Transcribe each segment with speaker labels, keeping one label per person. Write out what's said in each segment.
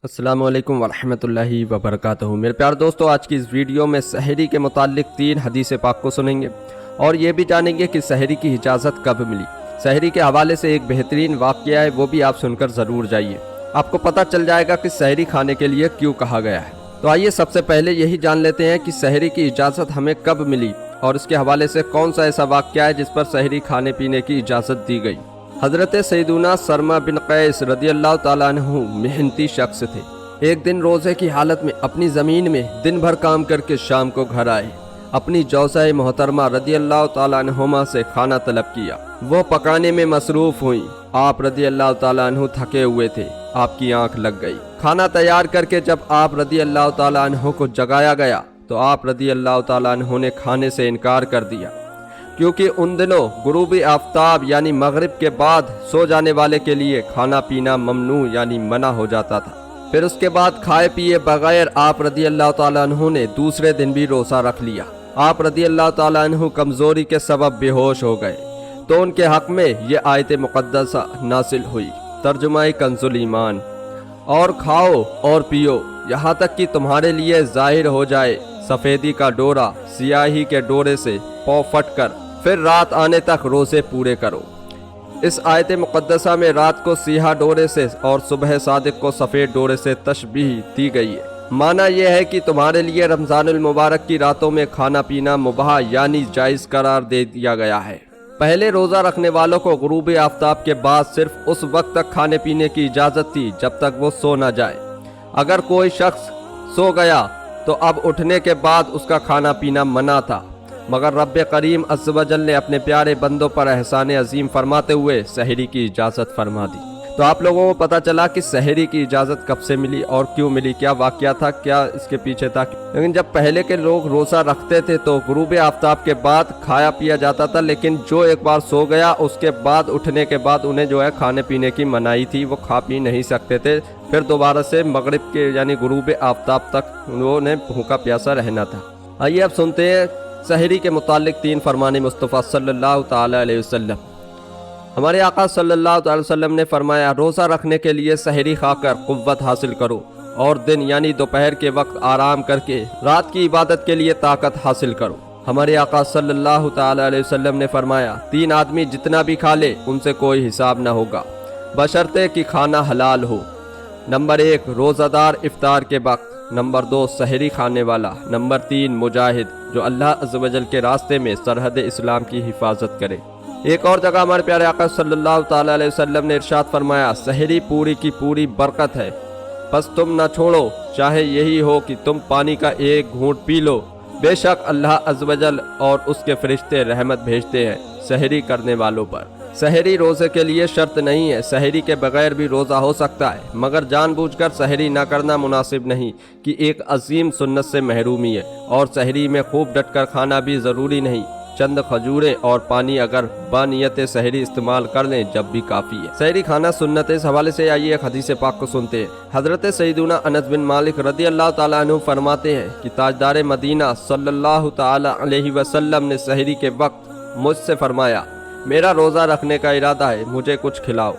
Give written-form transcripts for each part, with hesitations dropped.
Speaker 1: السلام علیکم ورحمۃ اللہ وبرکاتہ۔ میرے پیارے دوستو، آج کی اس ویڈیو میں سحری کے متعلق 3 حدیث پاک کو سنیں گے اور یہ بھی جانیں گے کہ سحری کی اجازت کب ملی۔ سحری کے حوالے سے ایک بہترین واقعہ ہے، وہ بھی آپ سن کر ضرور جائیے، آپ کو پتہ چل جائے گا کہ سحری کھانے کے لیے کیوں کہا گیا ہے۔ تو آئیے سب سے پہلے یہی جان لیتے ہیں کہ سحری کی اجازت ہمیں کب ملی اور اس کے حوالے سے کون سا ایسا واقعہ ہے جس پر سحری کھانے پینے کی اجازت دی گئی۔ حضرت سیدنا سرمہ بن قیس رضی اللہ تعالیٰ عنہ محنتی شخص تھے۔ ایک دن روزے کی حالت میں اپنی زمین میں دن بھر کام کر کے شام کو گھر آئے، اپنی جوزہ محترمہ رضی اللہ تعالیٰ عنہما سے کھانا طلب کیا۔ وہ پکانے میں مصروف ہوئیں۔ آپ رضی اللہ تعالیٰ عنہ تھکے ہوئے تھے، آپ کی آنکھ لگ گئی۔ کھانا تیار کر کے جب آپ رضی اللہ تعالیٰ عنہ کو جگایا گیا تو آپ رضی اللہ تعالیٰ عنہ نے کھانے سے انکار کر دیا، کیونکہ ان دنوں غروب آفتاب یعنی مغرب کے بعد سو جانے والے کے لیے کھانا پینا ممنوع یعنی منع ہو جاتا تھا۔ پھر اس کے بعد کھائے پیے بغیر آپ رضی اللہ تعالیٰ عنہ نے دوسرے دن بھی روزہ رکھ لیا۔ آپ رضی اللہ تعالیٰ عنہ کمزوری کے سبب بے ہوش ہو گئے تو ان کے حق میں یہ آیت مقدسہ نازل ہوئی، ترجمہ کنز الایمان: اور کھاؤ اور پیو یہاں تک کہ تمہارے لیے ظاہر ہو جائے سفیدی کا ڈورا سیاہی کے ڈورے سے پاؤں پھٹ کر، پھر رات آنے تک روزے پورے کرو۔ اس آیت مقدسہ میں رات کو سیاہ ڈورے سے اور صبح صادق کو سفید ڈورے سے تشبیہ دی گئی ہے۔ معنی یہ ہے کہ تمہارے لیے رمضان المبارک کی راتوں میں کھانا پینا مباح یعنی جائز قرار دے دیا گیا ہے۔ پہلے روزہ رکھنے والوں کو غروب آفتاب کے بعد صرف اس وقت تک کھانے پینے کی اجازت تھی جب تک وہ سو نہ جائے۔ اگر کوئی شخص سو گیا تو اب اٹھنے کے بعد اس کا کھانا پینا منع تھا، مگر رب کریم عز و جل نے اپنے پیارے بندوں پر احسان عظیم فرماتے ہوئے سحری کی اجازت فرما دی۔ تو آپ لوگوں کو پتہ چلا کہ سحری کی اجازت کب سے ملی اور کیوں ملی، کیا واقعہ تھا، کیا اس کے پیچھے تھا۔ لیکن جب پہلے کے لوگ روزہ رکھتے تھے تو غروب آفتاب کے بعد کھایا پیا جاتا تھا، لیکن جو ایک بار سو گیا اس کے بعد اٹھنے کے بعد انہیں جو ہے کھانے پینے کی منائی تھی، وہ کھا پی نہیں سکتے تھے۔ پھر دوبارہ سے مغرب کے یعنی غروب آفتاب تک انہوں نے بھوکا پیاسا رہنا تھا۔ آئیے اب سنتے ہیں سحری کے متعلق 3 فرمان مصطفیٰ صلی اللہ تعالی علیہ وسلم۔ ہمارے آقا صلی اللہ تعالی وسلم نے فرمایا، روزہ رکھنے کے لیے سحری کھا کر قوت حاصل کرو اور دن یعنی دوپہر کے وقت آرام کر کے رات کی عبادت کے لیے طاقت حاصل کرو۔ ہمارے آقا صلی اللہ تعالی علیہ وسلم نے فرمایا، 3 آدمی جتنا بھی کھا لے ان سے کوئی حساب نہ ہوگا بشرطے کہ کھانا حلال ہو۔ نمبر 1 روزہ دار افطار کے وقت، نمبر 2 سحری کھانے والا، نمبر 3 مجاہد جو اللہ عز و جل کے راستے میں سرحد اسلام کی حفاظت کرے۔ ایک اور جگہ ہمارے پیارے آقا صلی اللہ تعالی علیہ وسلم نے ارشاد فرمایا، سحری پوری کی پوری برکت ہے، پس تم نہ چھوڑو چاہے یہی ہو کہ تم پانی کا ایک گھونٹ پی لو، بے شک اللہ عز و جل اور اس کے فرشتے رحمت بھیجتے ہیں سحری کرنے والوں پر۔ سحری روزے کے لیے شرط نہیں ہے، سحری کے بغیر بھی روزہ ہو سکتا ہے، مگر جان بوجھ کر سحری نہ کرنا مناسب نہیں کہ ایک عظیم سنت سے محرومی ہے، اور سحری میں خوب ڈٹ کر کھانا بھی ضروری نہیں، چند کھجوریں اور پانی اگر بانیت سحری استعمال کر لیں جب بھی کافی ہے۔ سحری کھانا سنت، اس حوالے سے آئیے ایک حدیث پاک کو سنتے ہیں۔ حضرت سیدنا انس بن مالک رضی اللہ تعالیٰ عنہ فرماتے ہیں کہ تاجدار مدینہ صلی اللہ تعالیٰ علیہ وسلم نے سحری کے وقت مجھ سے فرمایا، میرا روزہ رکھنے کا ارادہ ہے، مجھے کچھ کھلاؤ،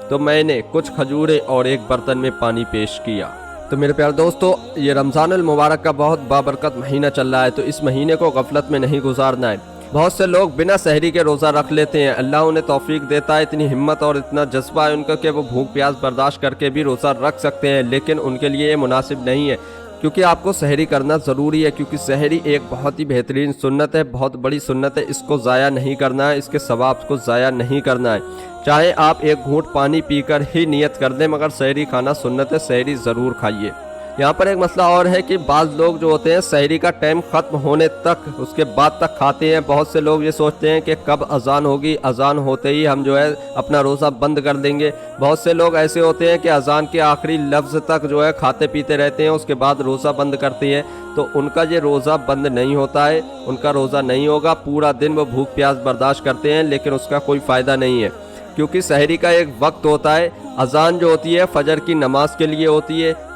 Speaker 1: تو میں نے کچھ کھجوریں اور ایک برتن میں پانی پیش کیا۔ تو میرے پیارے دوستو، یہ رمضان المبارک کا بہت بابرکت مہینہ چل رہا ہے، تو اس مہینے کو غفلت میں نہیں گزارنا ہے۔ بہت سے لوگ بنا سحری کے روزہ رکھ لیتے ہیں، اللہ انہیں توفیق دیتا ہے، اتنی ہمت اور اتنا جذبہ ہے ان کا کہ وہ بھوک پیاس برداشت کر کے بھی روزہ رکھ سکتے ہیں، لیکن ان کے لیے یہ مناسب نہیں ہے، کیونکہ آپ کو سحری کرنا ضروری ہے، کیونکہ سحری ایک بہت ہی بہترین سنت ہے، بہت بڑی سنت ہے، اس کو ضائع نہیں کرنا ہے، اس کے ثواب کو ضائع نہیں کرنا ہے۔ چاہے آپ ایک گھونٹ پانی پی کر ہی نیت کر دیں، مگر سحری کھانا سنت ہے، سحری ضرور کھائیے۔ یہاں پر ایک مسئلہ اور ہے کہ بعض لوگ جو ہوتے ہیں سحری کا ٹائم ختم ہونے تک اس کے بعد تک کھاتے ہیں۔ بہت سے لوگ یہ سوچتے ہیں کہ کب اذان ہوگی، اذان ہوتے ہی ہم جو ہے اپنا روزہ بند کر دیں گے۔ بہت سے لوگ ایسے ہوتے ہیں کہ اذان کے آخری لفظ تک جو ہے کھاتے پیتے رہتے ہیں، اس کے بعد روزہ بند کرتے ہیں، تو ان کا یہ روزہ بند نہیں ہوتا ہے، ان کا روزہ نہیں ہوگا، پورا دن وہ بھوک پیاس برداشت کرتے ہیں، لیکن اس کا کوئی فائدہ نہیں ہے، کیونکہ سحری کا ایک وقت ہوتا ہے۔ اذان جو ہوتی ہے فجر کی نماز کے لیے ہوتی ہے،